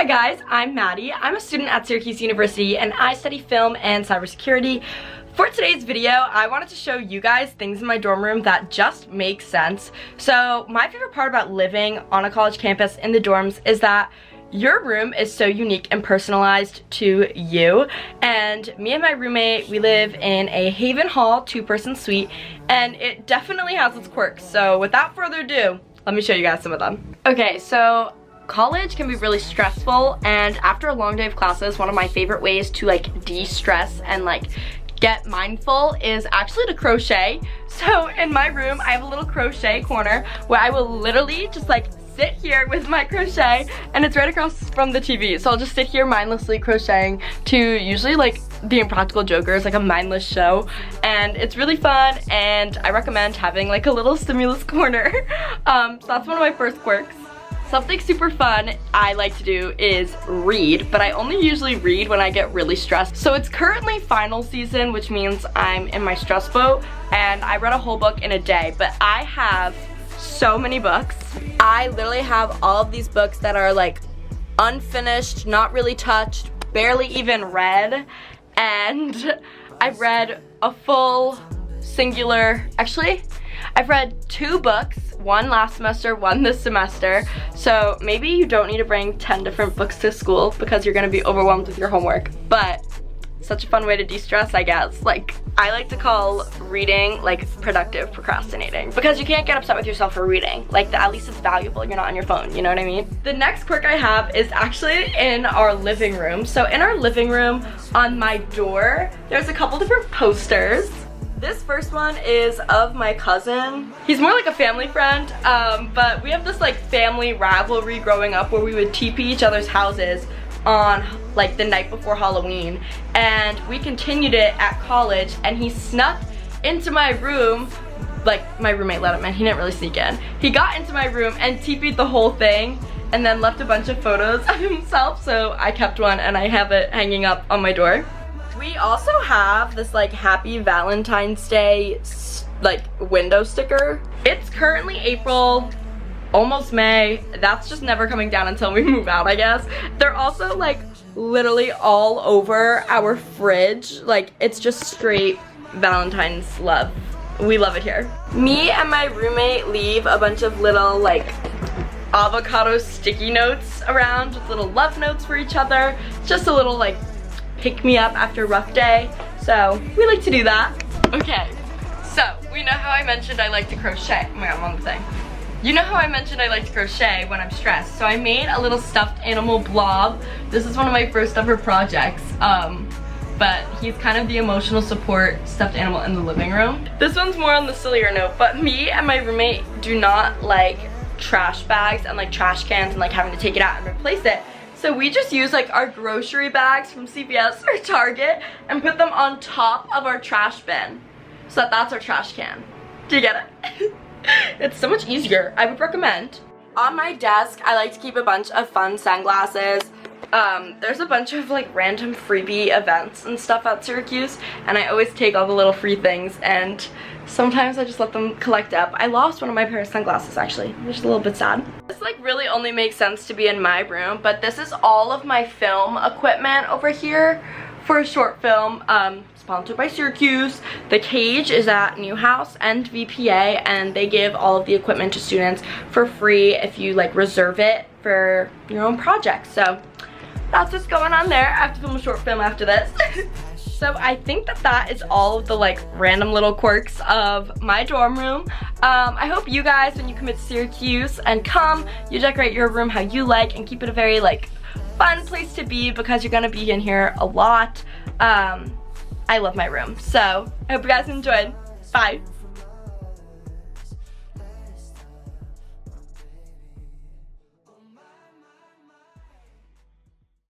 Hi guys, I'm Maddie. I'm a student at Syracuse University and I study film and cybersecurity. For today's video, I wanted to show you guys things in my dorm room that just make sense. So my favorite part about living on a college campus in the dorms is that your room is so unique and personalized to you. And me and my roommate, we live in a Haven Hall 2-person suite and it definitely has its quirks. So without further ado, let me show you guys some of them. Okay, so college can be really stressful, and after a long day of classes, one of my favorite ways to like de-stress and like get mindful is actually to crochet. So in my room, I have a little crochet corner where I will literally just like sit here with my crochet, and it's right across from the TV. So I'll just sit here mindlessly crocheting to usually like The Impractical Jokers, like a mindless show, and it's really fun, and I recommend having like a little stimulus corner. So that's one of my first quirks. Something super fun I like to do is read, but I only usually read when I get really stressed. So it's currently final season, which means I'm in my stress boat, and I read a whole book in a day, but I have so many books. I literally have all of these books that are like unfinished, not really touched, barely even read, and I've read a full singular, actually, I've read 2 books, one last semester, one this semester, so maybe you don't need to bring 10 different books to school because you're gonna be overwhelmed with your homework, but such a fun way to de-stress, I guess. Like, I like to call reading like productive procrastinating, because you can't get upset with yourself for reading. Like, at least it's valuable, you're not on your phone, you know what I mean? The next quirk I have is actually in our living room. So in our living room, on my door, there's a couple different posters. This first one is of my cousin. He's more like a family friend, but we have this like family rivalry growing up where we would TP each other's houses on like the night before Halloween, and we continued it at college, and he snuck into my room. Like, my roommate let him in, he didn't really sneak in. He got into my room and TP'd the whole thing and then left a bunch of photos of himself, so I kept one and I have it hanging up on my door. We also have this like Happy Valentine's Day like window sticker. It's currently April, almost May. That's just never coming down until we move out, I guess. They're also like literally all over our fridge. Like, it's just straight Valentine's love. We love it here. Me and my roommate leave a bunch of little like avocado sticky notes around with little love notes for each other. Just a little like pick me up after a rough day, so we like to do that. Okay, so we know how I mentioned I like to crochet. Oh my god, wrong thing. You know how I mentioned I like to crochet when I'm stressed, so I made a little stuffed animal blob. This is one of my first ever projects, but he's kind of the emotional support stuffed animal in the living room. This one's more on the sillier note, but me and my roommate do not like trash bags and like trash cans and like having to take it out and replace it. So we just use like our grocery bags from CVS or Target and put them on top of our trash bin. So that's our trash can. Do you get it? It's so much easier. I would recommend. On my desk, I like to keep a bunch of fun sunglasses. There's a bunch of like random freebie events and stuff at Syracuse, and I always take all the little free things, and sometimes I just let them collect up. I lost one of my pair of sunglasses actually, which is a little bit sad. This like really only makes sense to be in my room, but this is all of my film equipment over here for a short film, sponsored by Syracuse. The cage is at Newhouse and VPA, and they give all of the equipment to students for free if you like reserve it for your own projects. So that's what's going on there. I have to film a short film after this. So I think that that is all of the like random little quirks of my dorm room. I hope you guys, when you commit to Syracuse and come, you decorate your room how you like and keep it a very like fun place to be, because you're gonna be in here a lot. I love my room. So I hope you guys enjoyed. Bye.